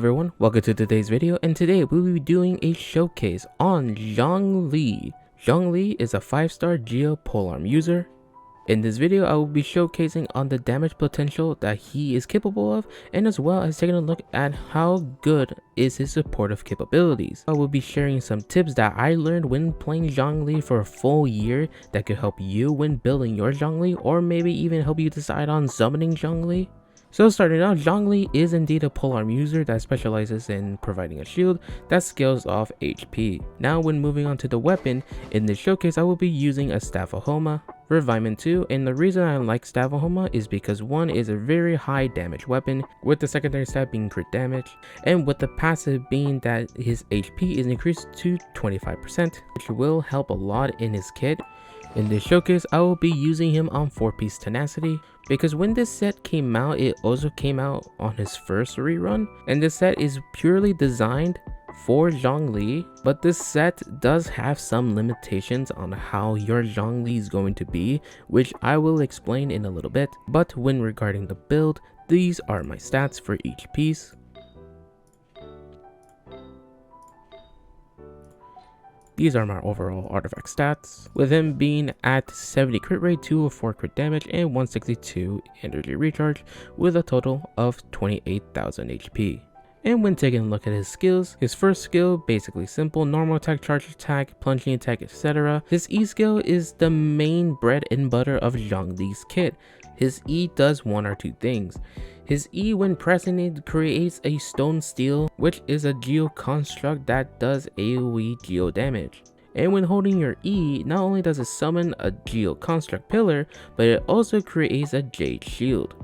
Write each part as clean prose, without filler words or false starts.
everyone, welcome to today's video, and today we will be doing a showcase on Zhongli. Zhongli is a 5-star Geo polearm user. In this video I will be showcasing on the damage potential that he is capable of, and as well as taking a look at how good is his supportive capabilities. I will be sharing some tips that I learned when playing Zhongli for a full year that could help you when building your Zhongli, or maybe even help you decide on summoning Zhongli. So starting out, Zhongli is indeed a polearm user that specializes in providing a shield that scales off HP. Now when moving on to the weapon, in this showcase I will be using a Staff of Homa, Revinement 2, and the reason I like Staff of Homa is because one is a very high damage weapon, with the secondary stat being crit damage, and with the passive being that his HP is increased to 25%, which will help a lot in his kit. In this showcase, I will be using him on 4-piece tenacity, because when this set came out, it also came out on his first rerun, and this set is purely designed for Zhongli, but this set does have some limitations on how your Zhongli is going to be, which I will explain in a little bit. But when regarding the build, these are my stats for each piece. These are my overall artifact stats, with him being at 70 crit rate, 204 crit damage, and 162 energy recharge, with a total of 28,000 HP. And when taking a look at his skills, his first skill, basically simple, normal attack, charge attack, plunging attack, etc. His E skill is the main bread and butter of Zhongli's kit. His E does one or two things. His E, when pressing it, creates a stone steel, which is a geo construct that does AoE geo damage. And when holding your E, not only does it summon a geo construct pillar, but it also creates a jade shield.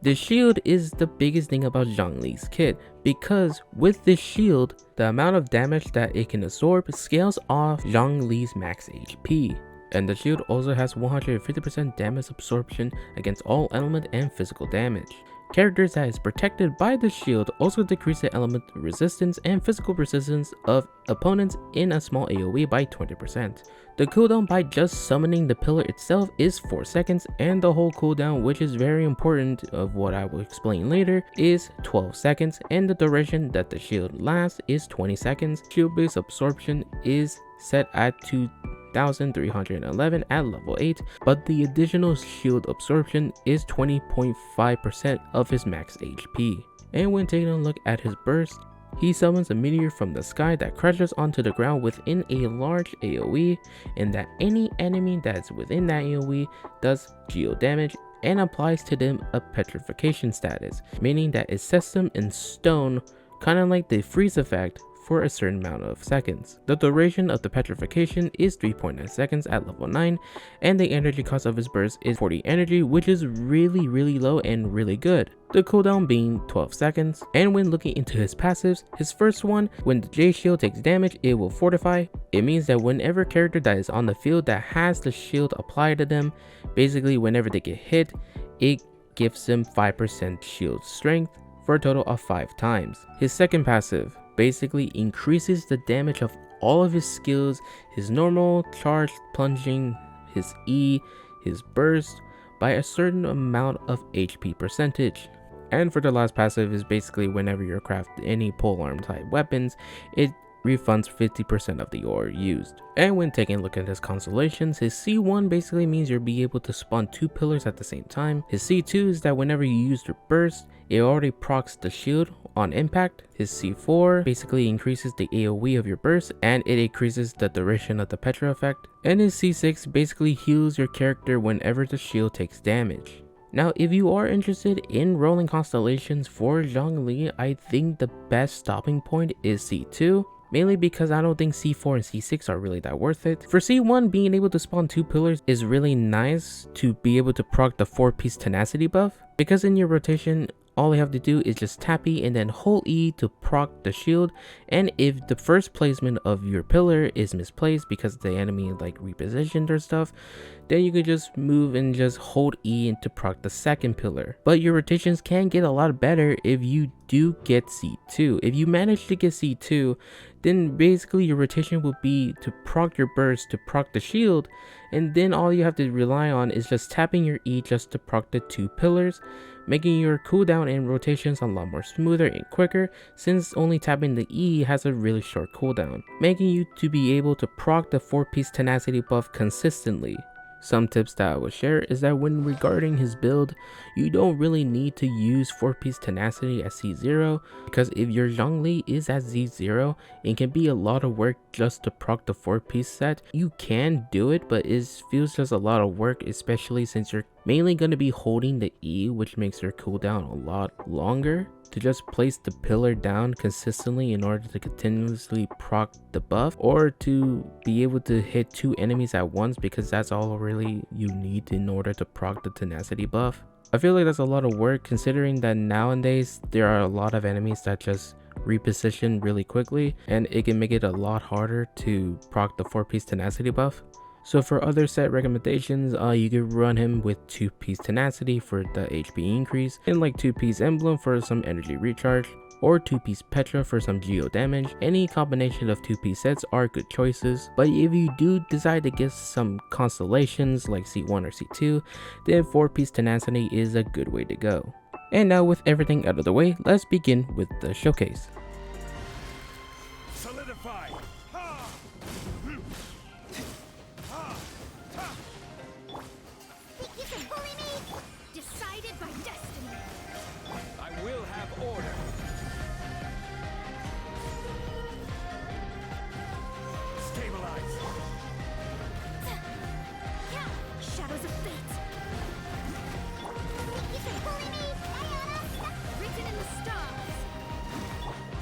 The shield is the biggest thing about Zhongli's kit, because with this shield, the amount of damage that it can absorb scales off Zhongli's max HP. And the shield also has 150% damage absorption against all element and physical damage. Characters that is protected by the shield also decrease the element resistance and physical resistance of opponents in a small AoE by 20%. The cooldown by just summoning the pillar itself is 4 seconds, and the whole cooldown, which is very important of what I will explain later, is 12 seconds, and the duration that the shield lasts is 20 seconds. Shield based absorption is set at 2,311 at level 8, but the additional shield absorption is 20.5% of his max HP. And when taking a look at his burst, he summons a meteor from the sky that crashes onto the ground within a large AoE, and that any enemy that's within that AoE does geo damage and applies to them a petrification status, meaning that it sets them in stone, kind of like the freeze effect, for a certain amount of seconds. The duration of the petrification is 3.9 seconds at level 9, and the energy cost of his burst is 40 energy, which is really low and really good. The cooldown being 12 seconds. And when looking into his passives, his first one, when the J shield takes damage, it will fortify. It means that whenever character that is on the field that has the shield applied to them, basically whenever they get hit, it gives them 5% shield strength for a total of 5 times. His second passive basically increases the damage of all of his skills, his normal, charge, plunging, his E, his burst, by a certain amount of HP percentage. And for the last passive is basically whenever you craft any polearm type weapons, it refunds 50% of the ore used. And when taking a look at his constellations, his C1 basically means you'll be able to spawn 2 pillars at the same time. His C2 is that whenever you use your burst, it already procs the shield on impact. His C4 basically increases the AoE of your burst, and it increases the duration of the Petra effect. And his C6 basically heals your character whenever the shield takes damage. Now, if you are interested in rolling constellations for Zhongli, I think the best stopping point is C2. Mainly because I don't think C4 and C6 are really that worth it. For C1, being able to spawn 2 pillars is really nice to be able to proc the 4-piece tenacity buff, because in your rotation, all you have to do is just tap E and then hold E to proc the shield, and if the first placement of your pillar is misplaced because the enemy like repositioned or stuff, then you could just move and just hold E to proc the second pillar. But your rotations can get a lot better if you do get C2. If you manage to get C2, then basically your rotation will be to proc your burst to proc the shield, and then all you have to rely on is just tapping your E just to proc the 2 pillars. making your cooldown and rotations a lot more smoother and quicker, since only tapping the E has a really short cooldown, making you to be able to proc the 4-piece tenacity buff consistently. Some tips that I will share is that when regarding his build, you don't really need to use 4-piece tenacity at C0, because if your Zhongli is at Z0, it can be a lot of work just to proc the 4-piece set. You can do it, but it feels just a lot of work, especially since you're mainly going to be holding the E, which makes your cooldown a lot longer. To just place the pillar down consistently in order to continuously proc the buff, or to be able to hit 2 enemies at once, because that's all really you need in order to proc the tenacity buff. I feel like that's a lot of work, considering that nowadays there are a lot of enemies that just reposition really quickly, and it can make it a lot harder to proc the 4-piece tenacity buff. So for other set recommendations, you could run him with 2-piece tenacity for the HP increase, and like 2-piece emblem for some energy recharge, or 2-piece Petra for some geo damage. Any combination of 2-piece sets are good choices, but if you do decide to get some constellations like C1 or C2, then 4-piece tenacity is a good way to go. And now with everything out of the way, let's begin with the showcase. Solidify! You can bully me! Decided by destiny! I will have order. Stabilize. Shadows of fate! You can bully me! Written in the stars!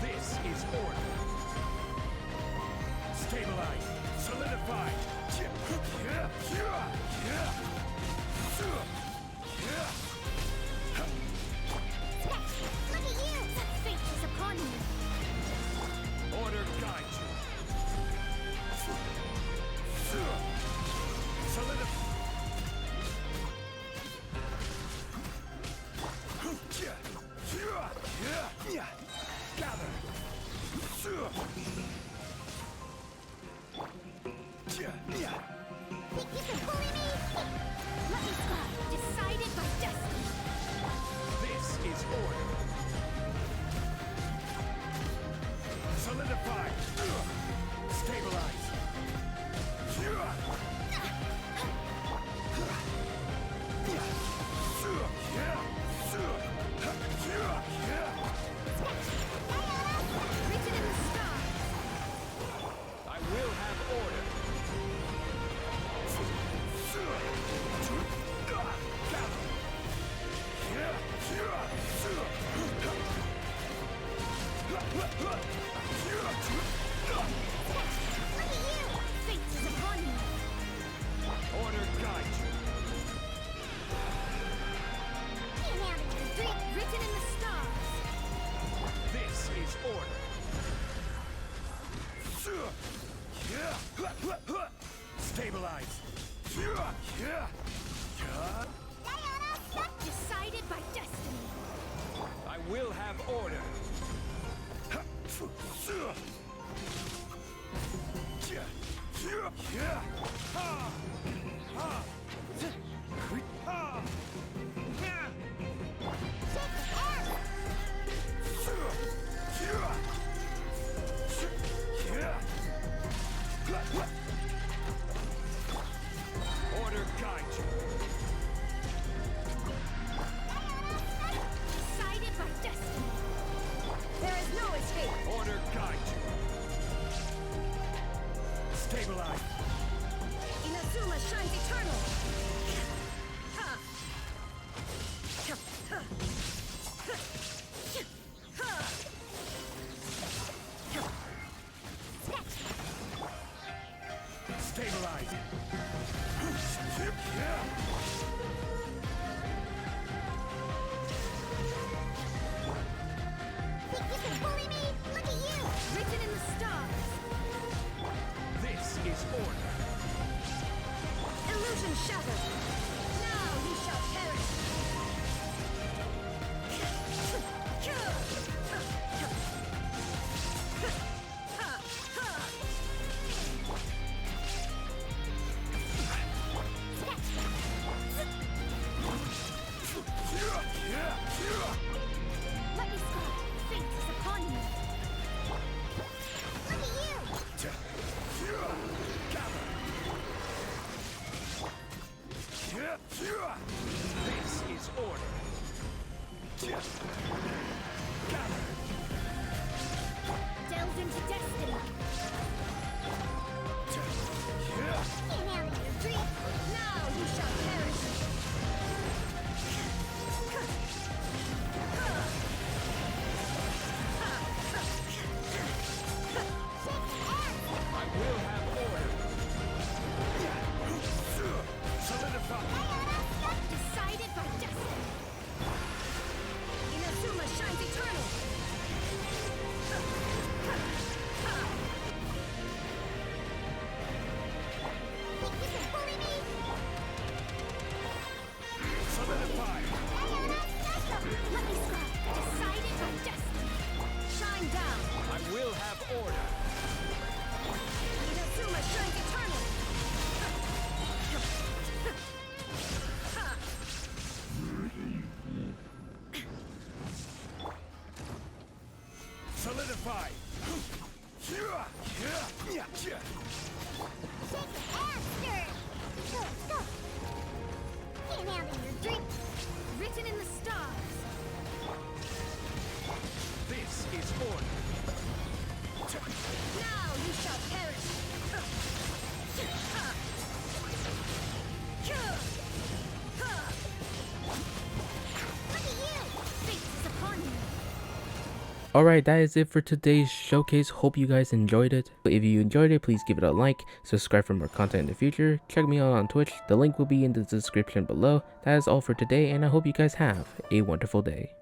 This is order. Stabilize. Solidify. Look at you! Fate is upon you! Order guides you. Solidify. Gather. You can bully me! Let me try! Decided by destiny! This is order. Solidify. Stabilize. Written in the stars! I will have order. Look at you! Fate is upon you! Order guides you. Written in the stars! This is order. Stabilize. Decided by destiny! I will have order. Order guides you. Decided by destiny! There is no escape! Order guides you. Stabilize. Inazuma shines eternal! Stabilize. You can bully me! Look at you! Written in the stars! This is order. Illusion shattered! Now you shall perish! will have order. Inazuma shines eternal. Solidify. Shake the after. Go, go. Can't handle your drink. Written in the stars. This is order. Now you shall perish. Look at you. Fate is upon you. Alright, that is it for today's showcase. Hope you guys enjoyed it. If you enjoyed it, please give it a like, subscribe for more content in the future, check me out on Twitch, the link will be in the description below. That is all for today, and I hope you guys have a wonderful day.